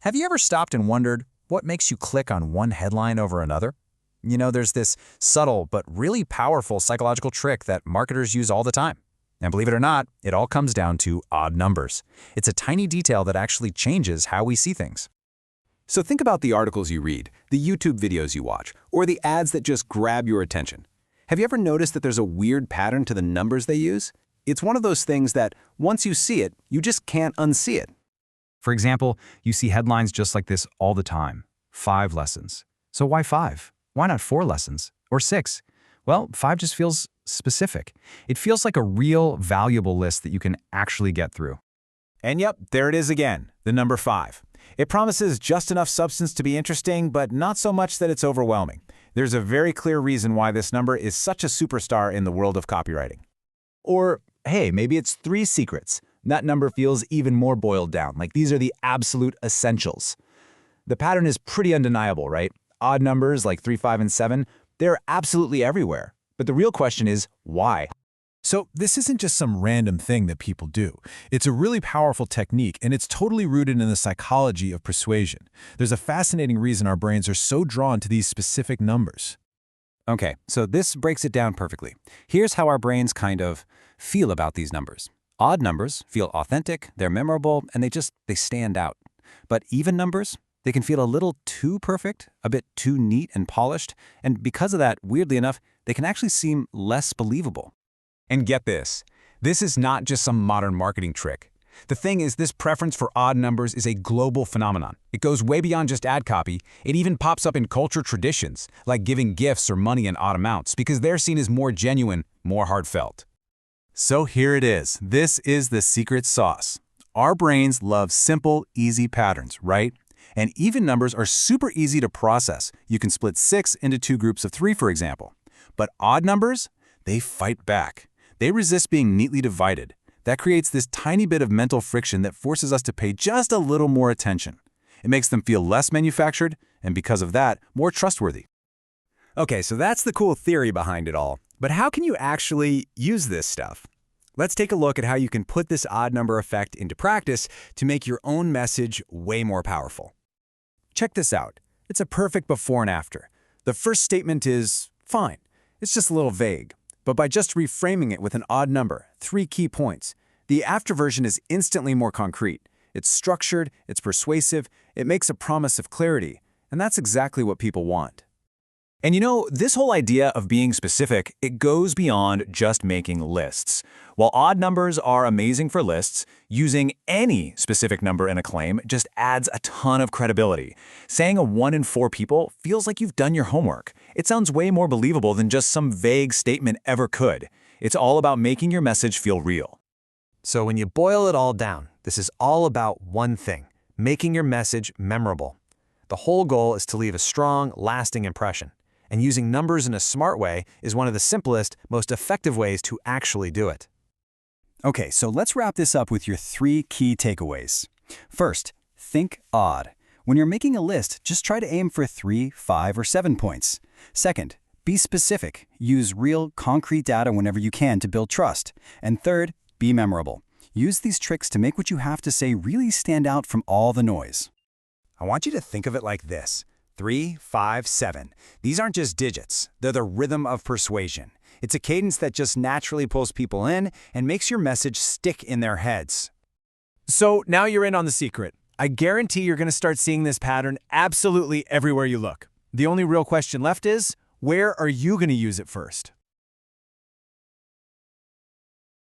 Have you ever stopped and wondered what makes you click on one headline over another? There's this subtle but really powerful psychological trick that marketers use all the time. And believe it or not, it all comes down to odd numbers. It's a tiny detail that actually changes how we see things. So think about the articles you read, the YouTube videos you watch, or the ads that just grab your attention. Have you ever noticed that there's a weird pattern to the numbers they use? It's one of those things that, once you see it, you just can't unsee it. For example, you see headlines just like this all the time. 5 lessons. So why 5? Why not 4 lessons? Or 6? Well, 5 just feels specific. It feels like a real, valuable list that you can actually get through. And yep, there it is again, the number 5. It promises just enough substance to be interesting, but not so much that it's overwhelming. There's a very clear reason why this number is such a superstar in the world of copywriting. Or, hey, maybe it's 3 secrets. That number feels even more boiled down, like these are the absolute essentials. The pattern is pretty undeniable, right? Odd numbers like 3, 5, and 7, they're absolutely everywhere. But the real question is, why? So this isn't just some random thing that people do. It's a really powerful technique, and it's totally rooted in the psychology of persuasion. There's a fascinating reason our brains are so drawn to these specific numbers. Okay, so this breaks it down perfectly. Here's how our brains kind of feel about these numbers. Odd numbers feel authentic, they're memorable, and they stand out. But even numbers, they can feel a little too perfect, a bit too neat and polished, and because of that, weirdly enough, they can actually seem less believable. And get this, this is not just some modern marketing trick. The thing is, this preference for odd numbers is a global phenomenon. It goes way beyond just ad copy. It even pops up in culture traditions, like giving gifts or money in odd amounts, because they're seen as more genuine, more heartfelt. So here it is. This is the secret sauce. Our brains love simple, easy patterns, right? And even numbers are super easy to process. You can split 6 into 2 groups of 3, for example. But odd numbers, they fight back. They resist being neatly divided. That creates this tiny bit of mental friction that forces us to pay just a little more attention. It makes them feel less manufactured, and because of that, more trustworthy. Okay, so that's the cool theory behind it all. But how can you actually use this stuff? Let's take a look at how you can put this odd number effect into practice to make your own message way more powerful. Check this out. It's a perfect before and after. The first statement is fine. It's just a little vague. But by just reframing it with an odd number, 3 key points, the after version is instantly more concrete. It's structured, it's persuasive, it makes a promise of clarity, and that's exactly what people want. And this whole idea of being specific, it goes beyond just making lists. While odd numbers are amazing for lists, using any specific number in a claim just adds a ton of credibility. Saying a 1 in 4 people feels like you've done your homework. It sounds way more believable than just some vague statement ever could. It's all about making your message feel real. So when you boil it all down, this is all about one thing: making your message memorable. The whole goal is to leave a strong, lasting impression. And using numbers in a smart way is one of the simplest, most effective ways to actually do it. Okay, so let's wrap this up with your 3 key takeaways. First, think odd. When you're making a list, just try to aim for 3, 5, or 7 points. Second, be specific. Use real, concrete data whenever you can to build trust. And third, be memorable. Use these tricks to make what you have to say really stand out from all the noise. I want you to think of it like this. 3, 5, 7. These aren't just digits. They're the rhythm of persuasion. It's a cadence that just naturally pulls people in and makes your message stick in their heads. So now you're in on the secret. I guarantee you're going to start seeing this pattern absolutely everywhere you look. The only real question left is, where are you going to use it first?